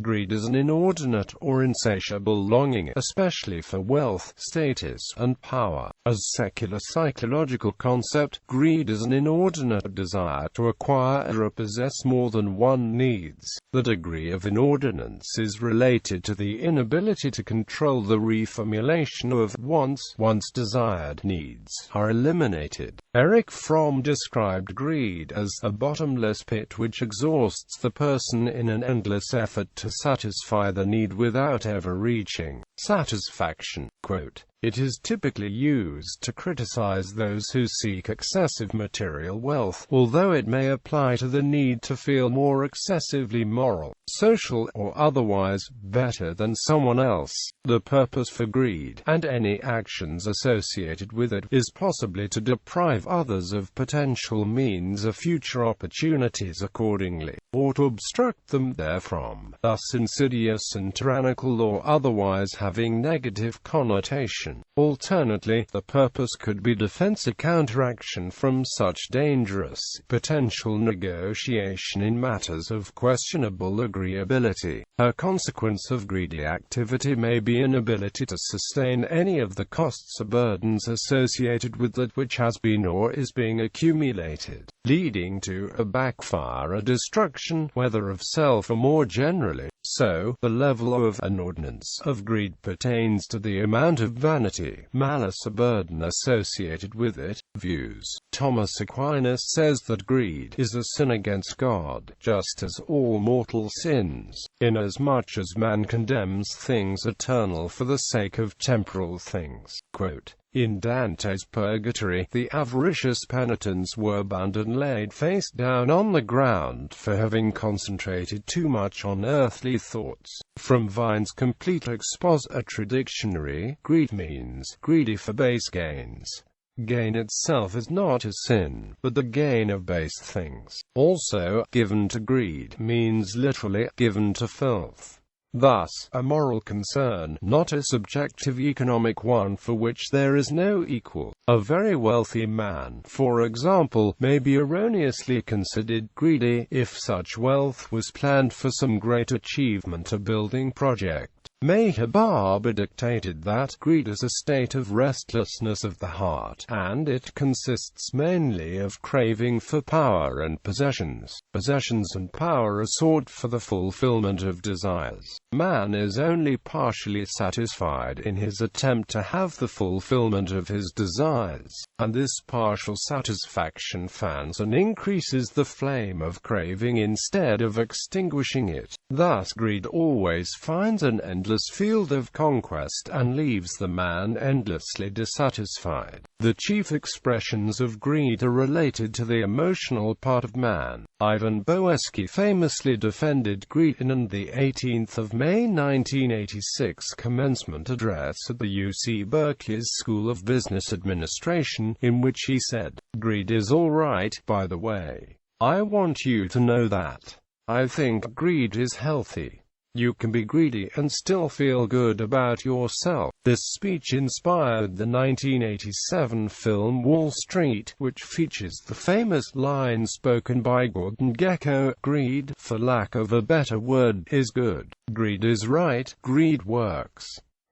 Greed is an inordinate or insatiable longing, especially for wealth, status, and power. As a secular psychological concept, greed is an inordinate desire to acquire or possess more than one needs. The degree of inordinance is related to the inability to control the reformulation of wants. Once desired needs are eliminated. Erich Fromm described greed as a bottomless pit which exhausts the person in an endless effort to satisfy the need without ever reaching satisfaction. Quote, "It is typically used to criticize those who seek excessive material wealth, although it may apply to the need to feel more excessively moral, social, or otherwise better than someone else. The purpose for greed, and any actions associated with it, is possibly to deprive others of potential means of future opportunities accordingly, or to obstruct them therefrom, thus insidious and tyrannical or otherwise having negative connotation. Alternately, the purpose could be defense, a counteraction from such dangerous potential negotiation in matters of questionable agreeability. A consequence of greedy activity may be inability to sustain any of the costs or burdens associated with that which has been or is being accumulated, leading to a backfire, a destruction, whether of self or more generally. So, the level of inordinance of greed pertains to the amount of vanity, malice or burden associated with it. Views. Thomas Aquinas says that greed is a sin against God, just as all mortal sins, inasmuch as man condemns things eternal for the sake of temporal things. Quote, "In Dante's Purgatory, the avaricious penitents were bound and laid face down on the ground for having concentrated too much on earthly thoughts." From Vine's Complete Expository Dictionary, greed means greedy for base gains. Gain itself is not a sin, but the gain of base things. Also, given to greed means literally given to filth. Thus, a moral concern, not a subjective economic one for which there is no equal. A very wealthy man, for example, may be erroneously considered greedy if such wealth was planned for some great achievement or building project. Meher Baba dictated that greed is a state of restlessness of the heart, and it consists mainly of craving for power and possessions. Possessions and power are sought for the fulfillment of desires. Man is only partially satisfied in his attempt to have the fulfillment of his desires, and this partial satisfaction fans and increases the flame of craving instead of extinguishing it. Thus greed always finds an endless field of conquest and leaves the man endlessly dissatisfied. The chief expressions of greed are related to the emotional part of man. Ivan Boesky famously defended greed in the 18th of May 1986 commencement address at the UC Berkeley's School of Business Administration, in which he said, "Greed is all right, by the way. I want you to know that. I think greed is healthy. You can be greedy and still feel good about yourself." This speech inspired the 1987 film Wall Street, which features the famous line spoken by Gordon Gekko, "Greed, for lack of a better word, is good. Greed is right. Greed works.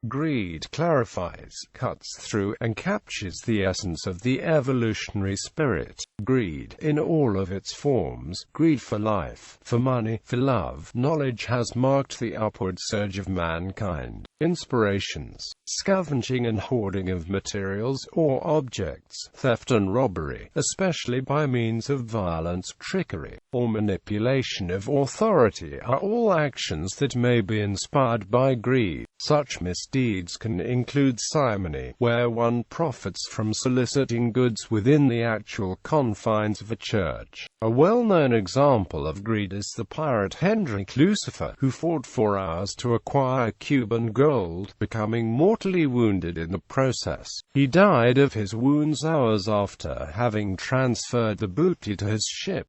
Greed clarifies, cuts through, and captures the essence of the evolutionary spirit. Greed, in all of its forms, greed for life, for money, for love, knowledge has marked the upward surge of mankind. Inspirations: scavenging and hoarding of materials or objects, theft and robbery, especially by means of violence, trickery, or manipulation of authority, are all actions that may be inspired by greed. Such misdeeds can include simony, where one profits from soliciting goods within the actual confines of a church. A well-known example of greed is the pirate Hendrik Lucifer, who fought for hours to acquire Cuban gold, becoming mortally wounded in the process. He died of his wounds hours after having transferred the booty to his ship.